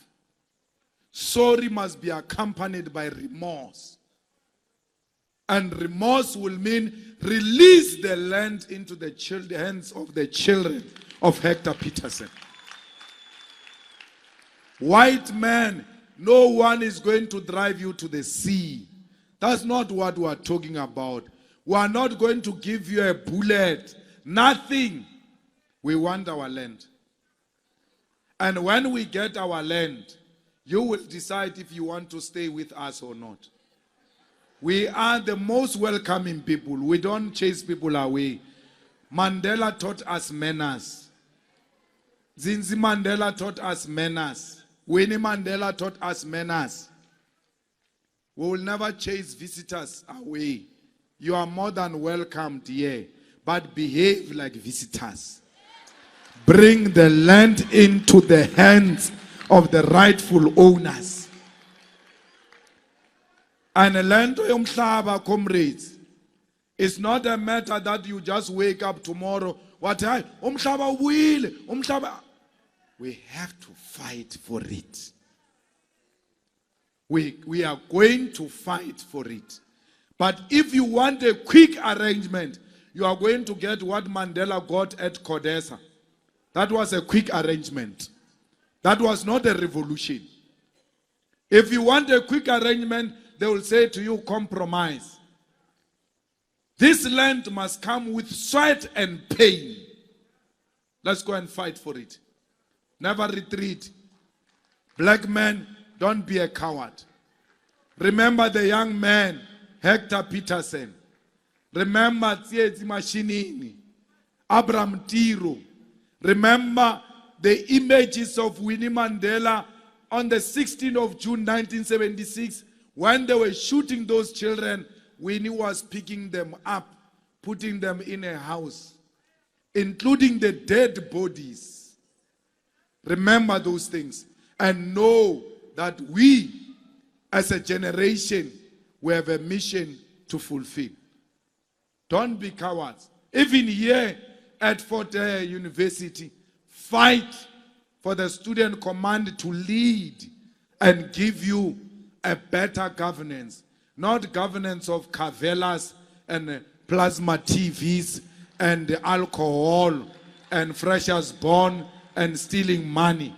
Sorry must be accompanied by remorse. And remorse will mean release the land into the hands of the children of Hector Peterson. White man, no one is going to drive you to the sea. That's not what we are talking about. We are not going to give you a bullet. Nothing. We want our land. And when we get our land, you will decide if you want to stay with us or not. We are the most welcoming people. We don't chase people away. Mandela taught us manners. Zinzi Mandela taught us manners. Winnie Mandela taught us manners. We will never chase visitors away. You are more than welcomed here, but behave like visitors. Bring the land into the hands of the rightful owners. And land yomhlaba, comrades, it's not a matter that you just wake up tomorrow. What time? Umhlaba will. we have to fight for it. We are going to fight for it. But if you want a quick arrangement, you are going to get what Mandela got at Codesa. That was a quick arrangement. That was not a revolution. If you want a quick arrangement, they will say to you, compromise. This land must come with sweat and pain. Let's go and fight for it. Never retreat. Black men, don't be a coward. Remember the young man, Hector Peterson. Remember Tsietsi Mashinini, Abraham Tiro. Remember the images of Winnie Mandela on the 16th of June 1976 when they were shooting those children. Winnie was picking them up, putting them in a house, including the dead bodies. Remember those things and know that we as a generation, we have a mission to fulfill. Don't be cowards. Even here at Fort Hare University, fight for the student command to lead and give you a better governance. Not governance of cavelas and plasma TVs and alcohol and freshers born and stealing money.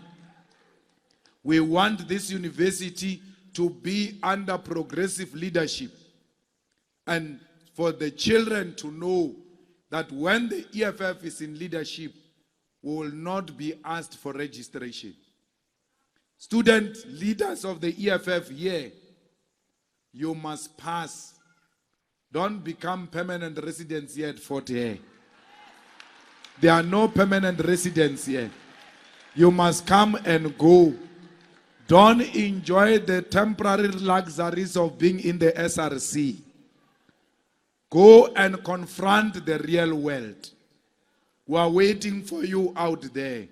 We want this university to be under progressive leadership and for the children to know that when the EFF is in leadership, we will not be asked for registration. Student leaders of the EFF here, you must pass. Don't become permanent residents here at Fort Hare. There are no permanent residents here. You must come and go. Don't enjoy the temporary luxuries of being in the SRC. Go and confront the real world. We are waiting for you out there.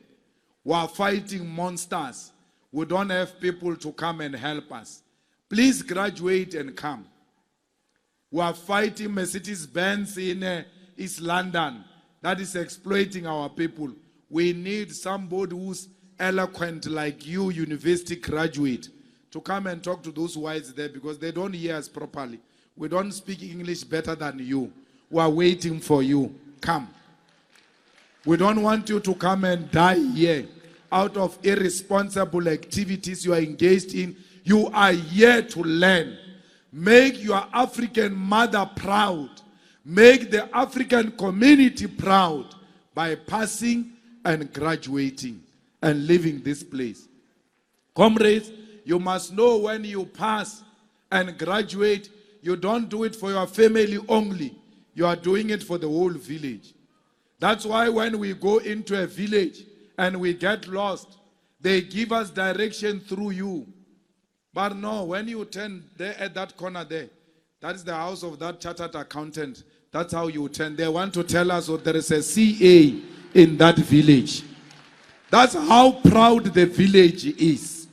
We are fighting monsters. We don't have people to come and help us. Please graduate and come. We are fighting Mercedes-Benz in East London that is exploiting our people. We need somebody who's eloquent like you, university graduate, to come and talk to those whites there because they don't hear us properly. We don't speak English better than you. We are waiting for you. Come. We don't want you to come and die here out of irresponsible activities you are engaged in. You are here to learn. Make your African mother proud. Make the African community proud by passing and graduating and leaving this place. Comrades, you must know when you pass and graduate, you don't do it for your family only. You are doing it for the whole village. That's why when we go into a village and we get lost, they give us direction through you. But no, when you turn there at that corner there, that is the house of that chartered accountant. That's how you turn. They want to tell us that there is a CA in that village. That's how proud the village is.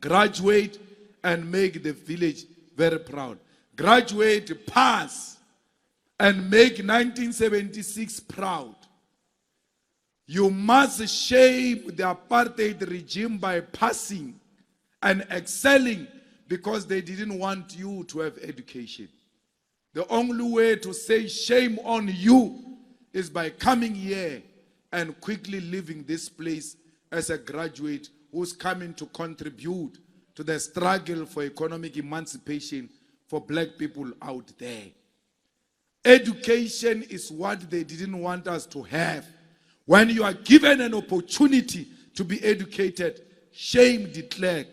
Graduate and make the village very proud. Graduate, pass, and make 1976 proud. You must shame the apartheid regime by passing and excelling because they didn't want you to have education. The only way to say shame on you is by coming here and quickly leaving this place as a graduate who's coming to contribute to the struggle for economic emancipation for black people out there. Education is what they didn't want us to have. When you are given an opportunity to be educated, shame the clerk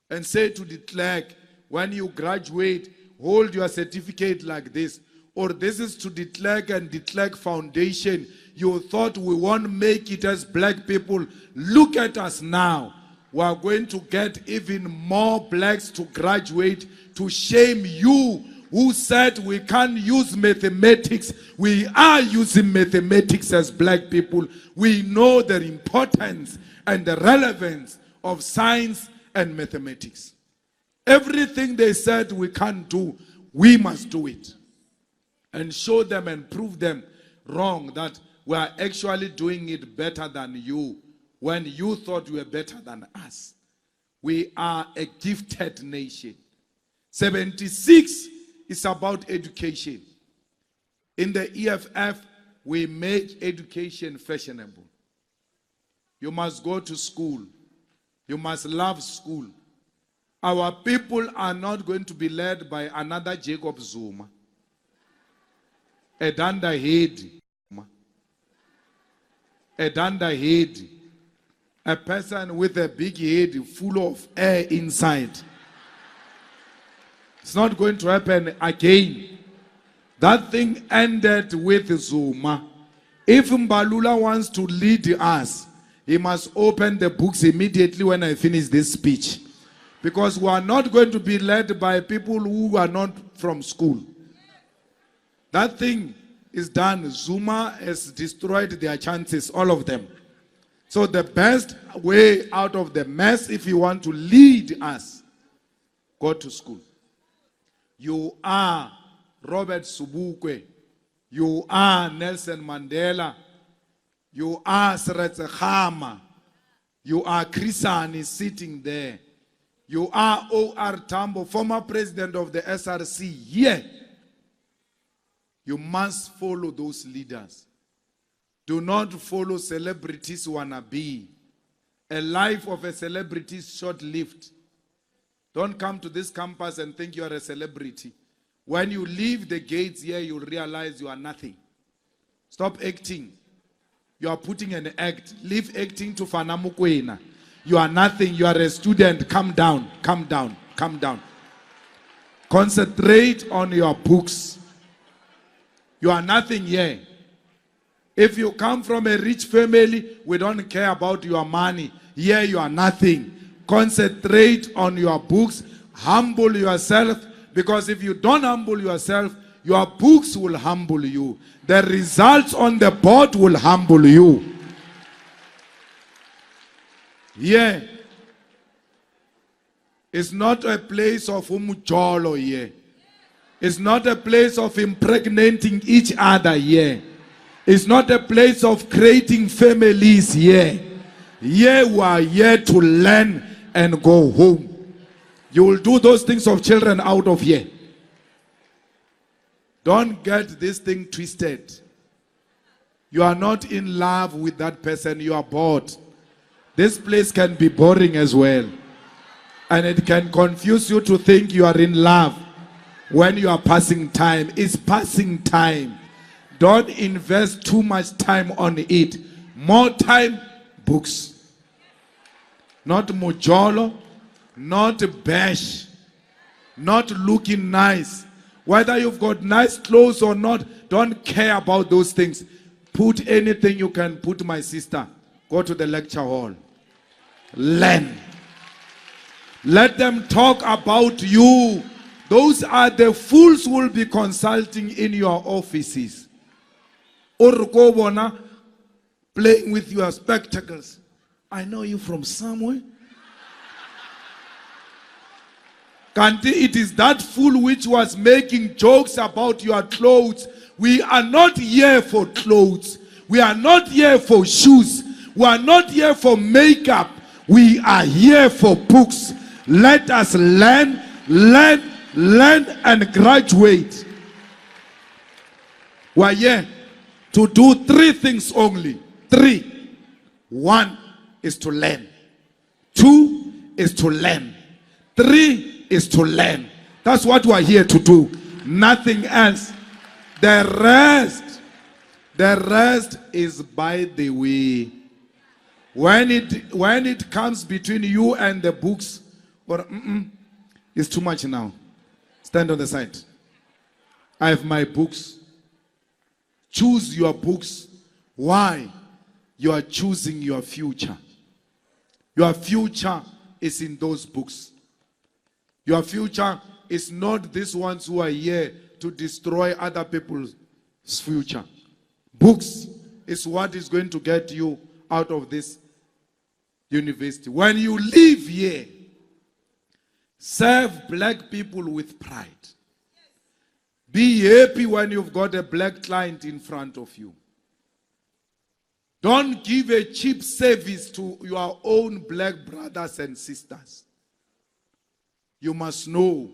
and say to the clerk, when you graduate, hold your certificate like this. Or this is to the clerk and the clerk foundation. You thought we won't make it as black people. Look at us now. We are going to get even more blacks to graduate to shame you who said we can't use mathematics. We are using mathematics as black people. We know the importance and the relevance of science and mathematics. Everything they said we can't do, we must do it. And show them and prove them wrong that we are actually doing it better than you when you thought you were better than us. We are a gifted nation. 76 is about education. In the EFF, we make education fashionable. You must go to school. You must love school. Our people are not going to be led by another Jacob Zuma. A danda head. A danda head. A person with a big head full of air inside. It's not going to happen again. That thing ended with Zuma. If Mbalula wants to lead us, he must open the books immediately when I finish this speech. Because we are not going to be led by people who are not from school. That thing is done. Zuma has destroyed their chances, all of them. So the best way out of the mess, if you want to lead us, go to school. You are Robert Sobukwe. You are Nelson Mandela. You are Seretse Khama. You are Krisani sitting there. You are O.R. Tambo, former president of the SRC. Yeah. You must follow those leaders. Do not follow celebrities wannabe. A life of a celebrity is short-lived. Don't come to this campus and think you are a celebrity. When you leave the gates here, you'll realize you are nothing. Stop acting. You are putting an act. Leave acting to Fanamukwena. You are nothing. You are a student. Come down. Come down. Come down. Concentrate on your books. You are nothing here. If you come from a rich family, we don't care about your money. Here you are nothing. Concentrate on your books. Humble yourself. Because if you don't humble yourself, your books will humble you. The results on the board will humble you. Yeah. It's not a place of umujolo here. It's not a place of impregnating each other here. It's not a place of creating families here. Here we are here to learn and go home. You will do those things of children out of here. Don't get this thing twisted. You are not in love with that person. You are bored. This place can be boring as well. And it can confuse you to think you are in love when you are passing time. It's passing time. Don't invest too much time on it. More time, books. Not mojolo, not bash, not looking nice. Whether you've got nice clothes or not, don't care about those things. Put anything you can put, my sister. Go to the lecture hall. Learn. Let them talk about you. Those are the fools who will be consulting in your offices. Or go bona playing with your spectacles. I know you from somewhere. Kanti, it is that fool which was making jokes about your clothes. We are not here for clothes. We are not here for shoes. We are not here for makeup. We are here for books. Let us learn, and graduate. We are here to do 3 things only. 3. 1 is to learn. 2 is to learn. 3 is to learn. That's what we are here to do. Nothing else. The rest is by the way. When it comes between you and the books, or it's too much now. Stand on the side. I have my books. Choose your books. Why? You are choosing your future. Your future is in those books. Your future is not these ones who are here to destroy other people's future. Books is what is going to get you out of this university. When you live here, serve black people with pride. Be happy when you've got a black client in front of you. Don't give a cheap service to your own black brothers and sisters. You must know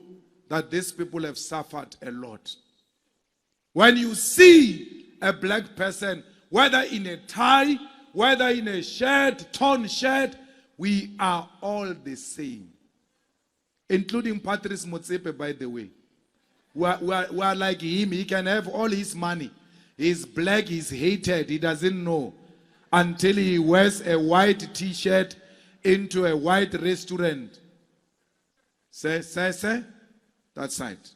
that these people have suffered a lot. When you see a black person, whether in a tie, whether in a shirt, torn shirt, we are all the same. Including Patrice Motsepe, by the way. We are like him. He can have all his money. He's black, he's hated, he doesn't know. Until he wears a white t-shirt into a white restaurant. Say, that's right.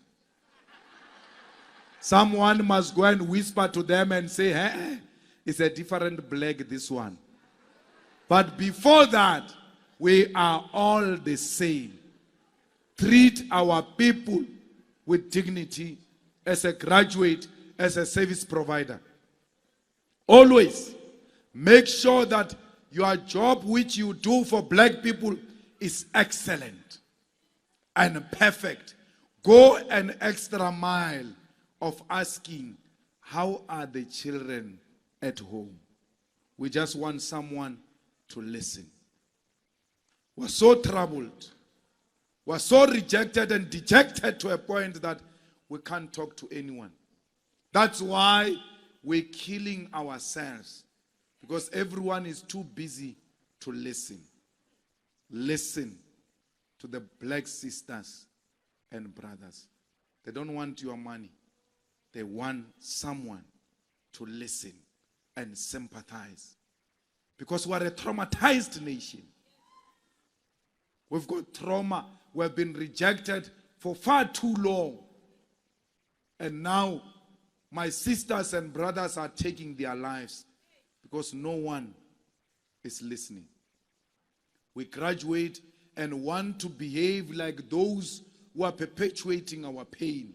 Someone must go and whisper to them and say, hey, it's a different black, this one. But before that, we are all the same. Treat our people with dignity as a graduate, as a service provider. Always make sure that your job which you do for black people is excellent and perfect. Go an extra mile of asking, how are the children at home? We just want someone to listen. We're so troubled. We're so rejected and dejected to a point that we can't talk to anyone. That's why we're killing ourselves. Because everyone is too busy to listen. Listen to the black sisters and brothers. They don't want your money. They want someone to listen and sympathize. Because we're a traumatized nation. We've got trauma. We've been rejected for far too long. And now my sisters and brothers are taking their lives because no one is listening. We graduate and want to behave like those who are perpetuating our pain.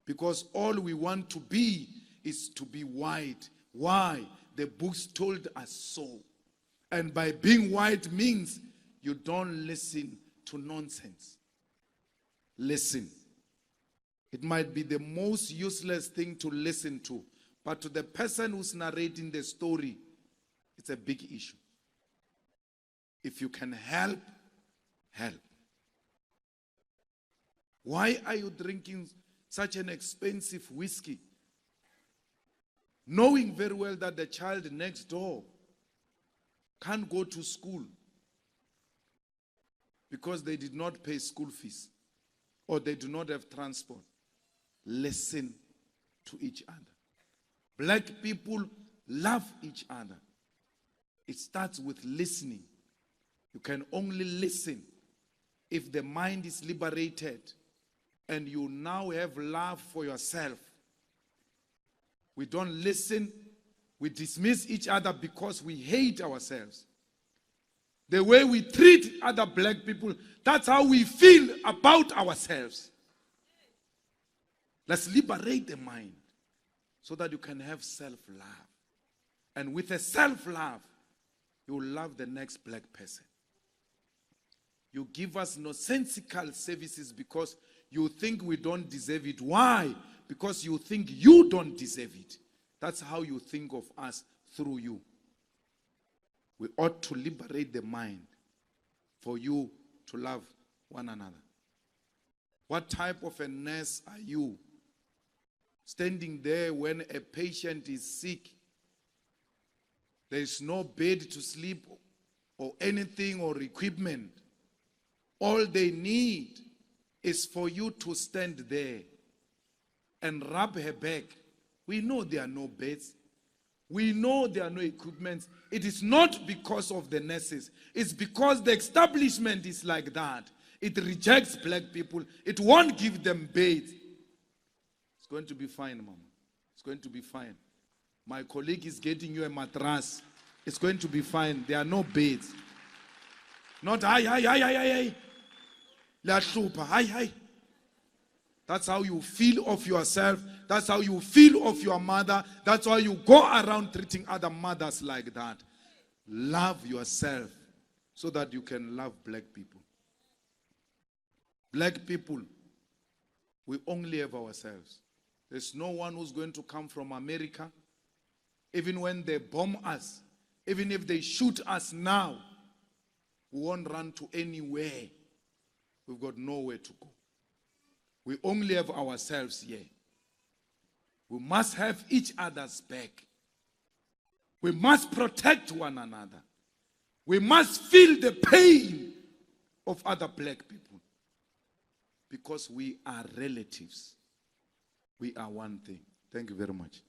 Because all we want to be is to be white. Why? The books told us so. And by being white means you don't listen to nonsense. Listen. It might be the most useless thing to listen to, but to the person who's narrating the story, it's a big issue. If you can help, help. Why are you drinking such an expensive whiskey, knowing very well that the child next door can't go to school because they did not pay school fees or they do not have transport? Listen to each other. Black people love each other. It starts with listening. You can only listen if the mind is liberated and you now have love for yourself. We don't listen. We dismiss each other because we hate ourselves. The way we treat other black people, that's how we feel about ourselves. Let's liberate the mind so that you can have self-love. And with a self-love, you will love the next black person. You give us nonsensical services because you think we don't deserve it. Why? Because you think you don't deserve it. That's how you think of us, through you. We ought to liberate the mind for you to love one another. What type of a nurse are you? Standing there when a patient is sick, there is no bed to sleep or anything or equipment. All they need is for you to stand there and rub her back. We know there are no beds. We know there are no equipment. It is not because of the nurses. It's because the establishment is like that. It rejects black people. It won't give them beds. It's going to be fine, Mama. It's going to be fine. My colleague is getting you a mattress. It's going to be fine. There are no beds. Not hi. La super, hi. That's how you feel of yourself. That's how you feel of your mother. That's why you go around treating other mothers like that. Love yourself so that you can love black people. Black people, we only have ourselves. There's no one who's going to come from America. Even when they bomb us, even if they shoot us now, we won't run to anywhere. We've got nowhere to go. We only have ourselves here. We must have each other's back. We must protect one another. We must feel the pain of other black people. Because we are relatives. We are one thing. Thank you very much.